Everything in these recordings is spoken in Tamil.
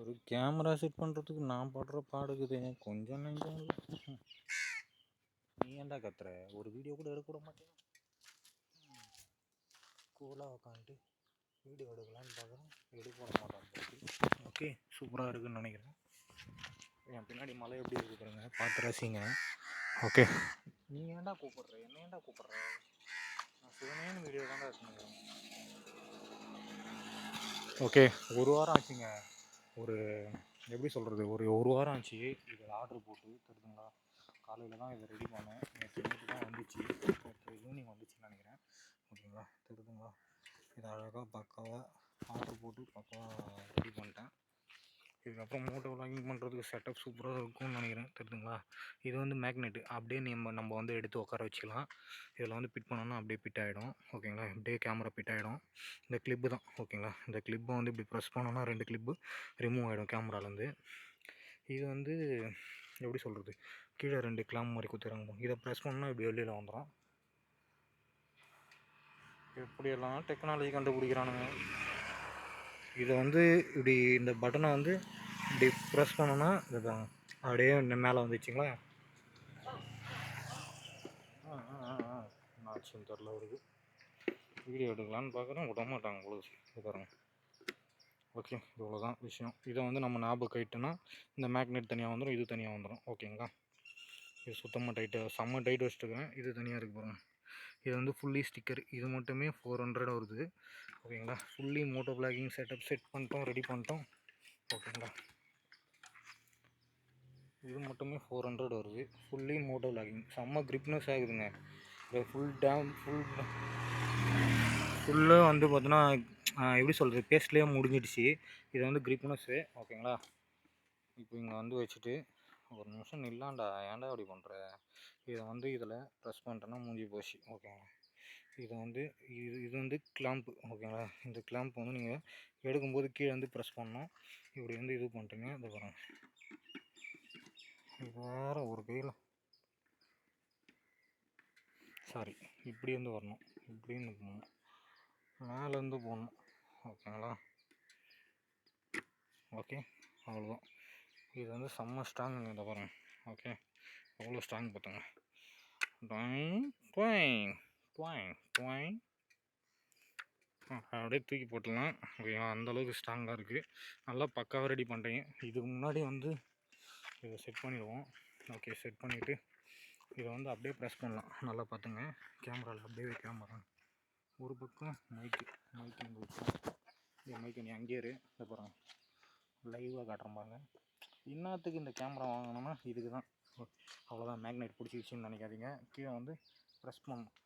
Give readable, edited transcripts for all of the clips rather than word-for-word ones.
ஒரு கேமரா செட் பண்ணுறதுக்கு நான் படுற பாடுக்குது கொஞ்சம் நெஞ்சம் இல்லை. நீ ஏன்டா கத்துற? ஒரு வீடியோ கூட எடுக்க விட மாட்டேன். கூலாக உட்காந்துட்டு வீடியோ எடுக்கலான்னு பார்க்குறேன், எடுக்க விட மாட்டேன். ஓகே, சூப்பராக இருக்குதுன்னு நினைக்கிறேன். என் பின்னாடி மலை எப்படி இருக்கு பாருங்க, பார்த்து ரசிங்க. ஓகே, நீ ஏன்டா கூப்பிட்ற? என்ன ஏன்டா கூப்பிட்ற? நான் சிவனேன்னு வீடியோ தான்டா எடுத்துனுக்கிறேன். ஓகே, ஒரு வாரம் ஆச்சுங்க. ஒரு எப்படி சொல்கிறது, ஒரு வாரம் ஆச்சு இதில் ஆர்டர் போட்டு. தெரியுதுங்களா, காலையில் தான் இதை ரெடி பண்ணேன். நேற்று தான் வந்துச்சு, நேற்று ஈவினிங் வந்துச்சுன்னு நினைக்கிறேன். ஓகேங்களா, தெரியுதுங்களா, இதை அழகாக பக்காவாக ஆர்டர் போட்டு பக்காவாக ரெடி பண்ணிட்டேன். இதுக்கப்புறம் மோட்டோ விளாகிங் பண்ணுறதுக்கு செட்டப் சூப்பராக இருக்கும்னு நினைக்கிறேன். தெரியுதுங்களா, இது வந்து மேக்னெட்டு, அப்படியே நம்ம வந்து எடுத்து உட்கார வச்சுக்கலாம். இதில் வந்து பிட் பண்ணோன்னா அப்படியே பிட் ஆகிடும். ஓகேங்களா, அப்படியே கேமரா பிட் ஆகிடும். இந்த கிளிப்பு தான். ஓகேங்களா, இந்த கிளிப்பை வந்து இப்படி ப்ரெஸ் பண்ணோன்னா 2 கிளிப்பு ரிமூவ் ஆகிடும் கேமராலேருந்து. இது வந்து எப்படி சொல்கிறது, கீழே 2 கிளாம் மாதிரி குத்துறாங்க. இதை ப்ரெஸ் பண்ணால் இப்படி வெளியில் வந்துடும். எப்படியெல்லாம் டெக்னாலஜி கண்டுபிடிக்கிறானுங்க. இதை வந்து இப்படி இந்த பட்டனை வந்து இப்படி ப்ரெஸ் பண்ணோன்னா இதுதான் அப்படியே மேலே வந்துச்சுங்களா. ஆச்சுன்னு தெரில. அவருக்கு வீடியோ எடுக்கலான்னு பார்க்குறேன், விட மாட்டாங்க உங்களுக்கு பாருங்க. ஓகே, இவ்வளோதான் விஷயம். இதை வந்து நம்ம ஞாபகம் கைட்டுனா இந்த மேக்னெட் தனியாக வந்துடும், இது தனியாக வந்துடும். ஓகேங்களா, இது சுத்தமாக டைட்டு, செம்ம டைட் வச்சுட்டுருக்கேன். இது தனியாக இருக்குது பாருங்கள். இது வந்து ஃபுல்லி ஸ்டிக்கர். இது மட்டுமே 400 வருது. ஓகேங்களா, fully moto vlogging setup set பண்ணிட்டோம், ரெடி பண்ணிட்டோம். ஓகேங்களா, இது மட்டுமே 400 வருது. ஃபுல்லி மோட்டோ விளாகிங், செம்ம கிரிப்னஸ் ஆகுதுங்க. இது ஃபுல்லாக வந்து பார்த்தோன்னா எப்படி சொல்கிறது, பேஸ்ட்லேயே முடிஞ்சிடுச்சு. இது வந்து கிரிப்னஸ்ஸு. ஓகேங்களா, இப்போ இங்கே வந்து வச்சுட்டு ஒரு நிமிஷம் நில்லாண்டா, ஏன்டா அப்படி பண்ணுற? இதை வந்து இதில் ப்ரெஸ் பண்ணிட்டேன்னா முடிஞ்சு போச்சு. ஓகேங்களா, இது வந்து இது வந்து கிளாம்ப்பு. ஓகேங்களா, இந்த கிளாம்ப் வந்து நீங்கள் எடுக்கும்போது கீழே வந்து ப்ரெஸ் பண்ணணும். இப்படி வந்து இது பண்ணிட்டுங்க. இந்த பாருங்க, இது வேறு ஒரு கையில், சாரி, இப்படி வந்து வரணும், இப்படின்னு போகணும், மேலேருந்து போடணும். ஓகேங்களா, ஓகே, அவ்வளோதான். இது வந்து செம்ம ஸ்ட்ராங்குங்க. இந்த பாருங்க. ஓகே, எவ்வளோ ஸ்ட்ராங் பார்த்துங்க. அப்படியே தூக்கி போட்டுடலாம். ஓகேங்களா, அந்தளவுக்கு ஸ்ட்ராங்காக இருக்குது. நல்லா பக்காவாக ரெடி பண்ணுறீங்க. இதுக்கு முன்னாடி வந்து இதை செட் பண்ணிடுவோம். ஓகே, செட் பண்ணிவிட்டு இதை வந்து அப்படியே ப்ரெஸ் பண்ணலாம். நல்லா பார்த்துங்க, கேமராவில் அப்படியே கேமரா ஒரு பக்கம் மைக்கு இங்கே வச்சோம். இந்த மைக்கு நீ அங்கேயே இதை பாருங்க, லைவாக காட்டுறேன் பாருங்க. இன்னத்துக்கு இந்த கேமரா வாங்கினோன்னா இதுக்கு தான். அவ்வளோதான், மேக்னெட் பிடிச்சிக்கிச்சின்னு நினைக்காதீங்க. கீழே வந்து ப்ரெஸ் பண்ணணும்.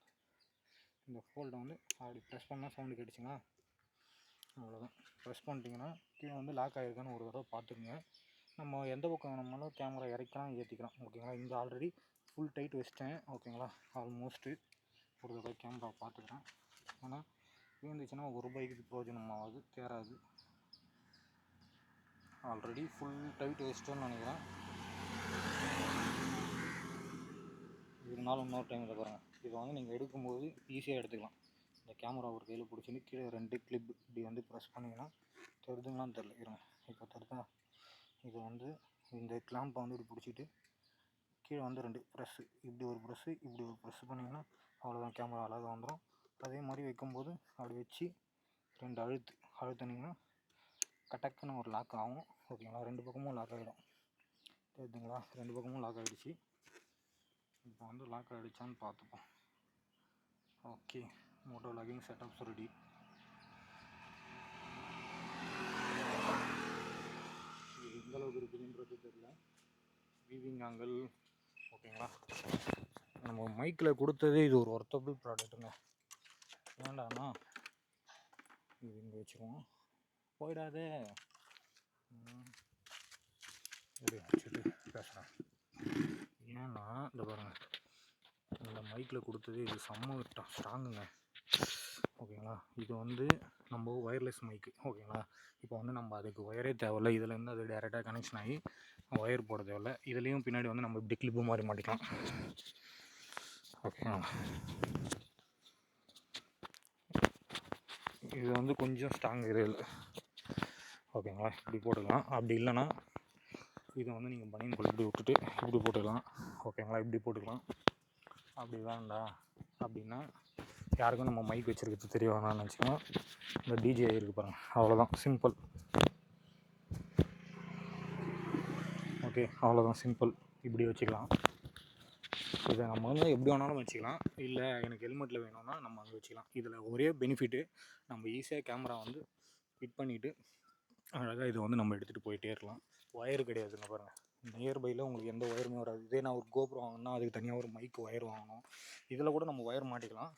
இந்த ஃபோல்டை வந்து அப்படி ப்ரெஸ் பண்ணால் சவுண்டு கேட்டுச்சுங்களா, அவ்வளோதான். ப்ரெஸ் பண்ணிட்டீங்கன்னா கீழே வந்து லாக் ஆகிருக்கான்னு ஒரு தடவை பார்த்துக்குங்க. நம்ம எந்த பக்கம் வேணுமாலும் கேமரா இறக்கலாம், ஏற்றிக்கலாம். ஓகேங்களா, இங்கே ஆல்ரெடி ஃபுல் டைட் வச்சிட்டேன். ஓகேங்களா, ஆல்மோஸ்ட்டு ஒரு தடவை கேமரா பார்த்துக்கிறேன். ஆனால் இருந்துச்சுன்னா ₹1 பிரயோஜனம் ஆகாது, தேராது. ஆல்ரெடி ஃபுல் டைட் வச்சிட்டேன்னு நினைக்கிறேன். இருந்தாலும் இன்னொரு டைம் இதை பாருங்கள். இதை வந்து நீங்கள் எடுக்கும்போது ஈஸியாக எடுத்துக்கலாம். இந்த கேமரா ஒரு கையில் பிடிச்சின்னு கீழே 2 கிளிப் இப்படி வந்து ப்ரெஸ் பண்ணிங்கன்னா தெரிதுங்களான்னு தெரில, இருங்க இப்போ தெரிதா. இது வந்து இந்த கிளாம்பை வந்து இப்படி பிடிச்சிட்டு கீழே வந்து 2 ப்ரெஸ்ஸு, இப்படி ஒரு ப்ரெஸ்ஸு, இப்படி ஒரு ப்ரெஸ் பண்ணிங்கன்னா அவ்வளோதான், கேமரா அழகாக வந்துடும். அதே மாதிரி வைக்கும்போது அப்படி வச்சு 2 அழுத்துனீங்கன்னா கட்டக்குன்னு ஒரு லாக் ஆகும். ஓகேங்களா, 2 பக்கமும் லாக் ஆகிடும். தெரியுதுங்களா, 2 பக்கமும் லாக் ஆகிடுச்சு. இப்போ வந்து லாக் ஆகிடுச்சான்னு பார்த்துப்போம். Okay, moto vlogging setups ready. இது எந்த அளவுக்கு இருக்குதுன்றது தெரியல, வீவிங் ஆங்கிள். ஓகேங்களா, நம்ம மைக்கில் கொடுத்ததே இது ஒரு ஒர்த்தபிள் ப்ராடக்ட்டுங்க. ஏண்டாண்ணா இது இங்கே வச்சுருவோம், போயிடாதே. இது வச்சுட்டு பேசுகிறேன். ஏன்னா இந்த பாருங்கள், இந்த மைக்கில் கொடுத்தது இது செம்ம ஸ்ட்ராங்குங்க. ஓகேங்களா, இது வந்து நம்ம ஒயர்லெஸ் மைக்கு. ஓகேங்களா, இப்போ வந்து நம்ம அதுக்கு ஒயரே தேவையில்லை. இதுலேருந்து அது டேரெக்டாக கனெக்ஷன் ஆகி ஒயர் போட தேவையில்லை. இதுலேயும் பின்னாடி வந்து நம்ம இப்படி கிளிப்பு மாதிரி மாட்டிக்கலாம். ஓகேங்களா, இது வந்து கொஞ்சம் ஸ்ட்ராங் இதில். ஓகேங்களா. இப்படி போட்டுக்கலாம். அப்படி இல்லைன்னா இதை வந்து நீங்கள் பனியன் குள்ள இப்படி விட்டுட்டு இப்படி போட்டுக்கலாம். ஓகேங்களா. இப்படி போட்டுக்கலாம். அப்படி வேண்டாம் அப்படின்னா யாருக்கும் நம்ம மைக் வச்சுருக்கிறது தெரிய வேணாம்னு நினச்சிக்கலாம். இந்த டிஜே இருக்குது பாருங்கள், அவ்வளோதான், சிம்பிள். ஓகே, அவ்வளோதான், சிம்பிள். இப்படி வச்சுக்கலாம். இதை நம்ம வந்து எப்படி வேணாலும் வச்சுக்கலாம். இல்லை எனக்கு ஹெல்மெட்டில் வேணும்னா நம்ம அங்கே வச்சுக்கலாம். இதில் ஒரே பெனிஃபிட்டு, நம்ம ஈஸியாக கேமரா வந்து ஃபிட் பண்ணிவிட்டு அழகாக இதை வந்து நம்ம எடுத்துகிட்டு போயிட்டே இருக்கலாம். ஒயரு கிடையாதுங்க பாருங்கள். நியர்பையில் உங்களுக்கு எந்த ஒயருமே வராது. இதே நான் ஒரு கோப்ரோ வாங்கினா அதுக்கு தனியாக ஒரு மைக்கு ஒயர் வாங்கணும். இதில் கூட நம்ம ஒயர் மாட்டிக்கலாம்.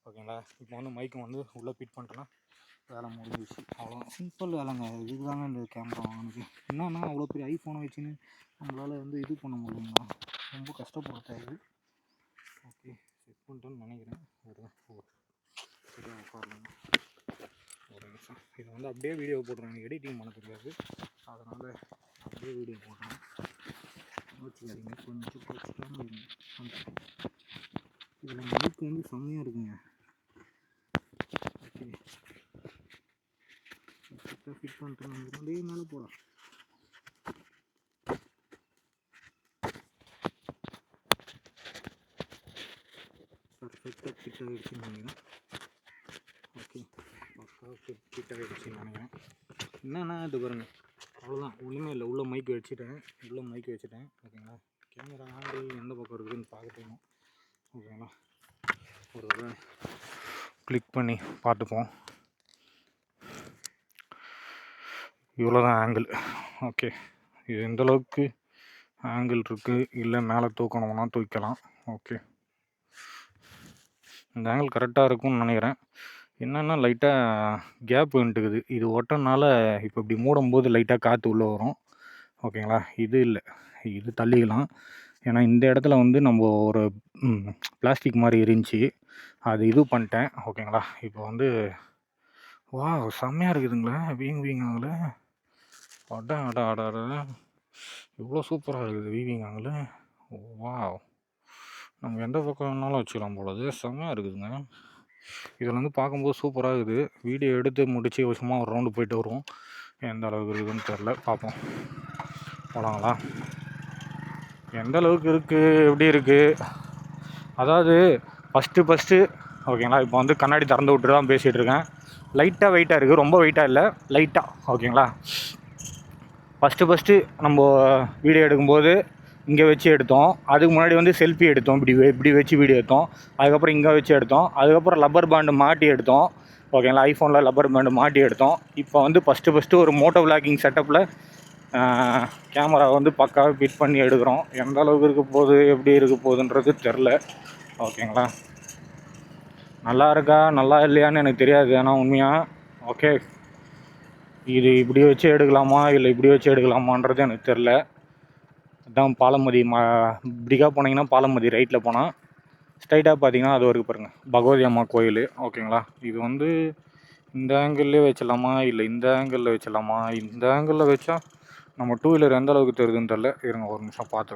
ஓகேங்களா. இப்போ வந்து மைக்கு வந்து உள்ளே ஃபிட் பண்ணிட்டோன்னா வேலை முடிஞ்சிச்சு. அவ்வளோ சிம்பிள் வேலைங்க. இதுதாங்க இந்த கேமரா வாங்கினது. என்னன்னா அவ்வளோ பெரிய ஐஃபோனை வச்சுன்னு நம்மளால் வந்து இது பண்ண முடியுங்களா, ரொம்ப கஷ்டப்பட தேவை. ஓகே, செட் பண்ணிட்டேன்னு நினைக்கிறேன். சரியா உட்காரலாங்க ஒரு நிமிஷம். இதை வந்து அப்படியே வீடியோ போட்டுருவேன், எனக்கு எடிட்டிங் பண்ண தெரியாது. அதனால் அப்படியே வீடியோ போடுறேன். வச்சுக்காதீங்க, கொஞ்சம் குறைச்சிக்காமல் இருங்க. இதில் மைக் வந்து செம்மையாக இருக்குங்க. ஓகே, ஃபிட் பண்ணிட்டு அப்படியே மேலே போகலாம். பர்ஃபெக்டாக ஃபிட் ஆகிடுச்சின்னு நினைக்கிறேன். ஓகே, பர்ஃபெக்ட் ஃபிட் ஆகிடுச்சின்னு நினைக்கிறேன். என்னென்னா இது பாருங்கள், அவ்வளோதான், ஒன்றுமே இல்லை. உள்ளே மைக் வச்சுட்டேன். ஓகேங்களா. கேமரா ஆங்கிள் எந்த பக்கம் இருக்குதுன்னு பார்த்துட்டோம். ஓகேங்களா. ஒரு தடவை கிளிக் பண்ணி பார்த்துப்போம். இவ்வளோதான் ஆங்கிள். ஓகே, இது எந்தளவுக்கு ஆங்கிள் இருக்குது, இல்லை மேலே தூக்கணும்னா தூக்கலாம். ஓகே, இந்த ஆங்கிள் கரெக்டாக இருக்கும்னு நினைக்கிறேன். என்னென்னா லைட்டாக கேப் வந்துட்டுக்குது. இது ஒட்டனால இப்போ இப்படி மூடும்போது லைட்டாக காற்று உள்ளே வரும். ஓகேங்களா. இது இல்லை, இது தள்ளிக்கலாம். ஏன்னா இந்த இடத்துல வந்து நம்ம ஒரு பிளாஸ்டிக் மாதிரி இருந்துச்சு, அது இது பண்ணிட்டேன். ஓகேங்களா. இப்போ வந்து வா செம்மையாக இருக்குதுங்களா, வீவிங் ஆகலை. அட இவ்வளோ சூப்பராக இருக்குது வீவிங் ஆகலை. வா, நம்ம எந்த பக்கம் வேணாலும் வச்சுக்கலாம் போலது. செம்மையாக இருக்குதுங்க. இதில் வந்து பார்க்கும்போது சூப்பராக இருக்குது. வீடியோ எடுத்து முடித்து சும்மா ஒரு ரவுண்டு போயிட்டு வருவோம். எந்த அளவுக்கு இருக்குதுன்னு தெரில, பார்ப்போம். போலாங்களா. எந்த அளவுக்கு இருக்குது, எப்படி இருக்குது, அதாவது ஃபஸ்ட்டு ஓகேங்களா. இப்போ வந்து கண்ணாடி திறந்து விட்டு தான் பேசிகிட்டு இருக்கேன். லைட்டாக வெயிட்டாக இருக்குது, ரொம்ப வெயிட்டாக இல்லை, லைட்டாக. ஓகேங்களா. ஃபஸ்ட்டு நம்ம வீடியோ எடுக்கும்போது இங்கே வச்சு எடுத்தோம். அதுக்கு முன்னாடி வந்து செல்ஃபி எடுத்தோம், இப்படி வச்சு வீடியோ எடுத்தோம். அதுக்கப்புறம் இங்கே வச்சு எடுத்தோம். அதுக்கப்புறம் லப்பர் பேண்டு மாட்டி எடுத்தோம். ஓகேங்களா. ஐஃபோனில் லப்பர் பேண்டு மாட்டி எடுத்தோம். இப்போ வந்து ஃபஸ்ட்டு ஒரு மோட்டோ விளாகிங் செட்டப்பில் கேமரா வந்து பக்காவாக ஃபிட் பண்ணி எடுக்கிறோம். எந்த அளவுக்கு இருக்க போகுது, எப்படி இருக்க போகுதுன்றது தெரில. ஓகேங்களா. நல்லா இருக்கா நல்லா இல்லையான்னு எனக்கு தெரியாது, ஆனால் உண்மையாக ஓகே, இது இப்படி வச்சு எடுக்கலாமா இல்லை இப்படி வச்சு எடுக்கலாமான்றது எனக்கு தெரில. அதுதான் பாலமதி இப்படிக்கா போனீங்கன்னா பாலமதி ரைட்டில் போனால் ஸ்ட்ரைட்டாக பார்த்தீங்கன்னா அது வரைக்கும் பாருங்கள், பகவதி அம்மா கோயில். ஓகேங்களா. இது வந்து இந்த ஆங்கிள்லேயே வச்சிடலாமா இல்லை இந்த ஆங்கிளில் வச்சிடலாமா, இந்த ஆங்கிளில் வச்சா நம்ம டூ வீலர் எந்த அளவுக்கு தெரியுதுன்னு தெரில. இருங்க ஒரு நிமிஷம் பார்த்து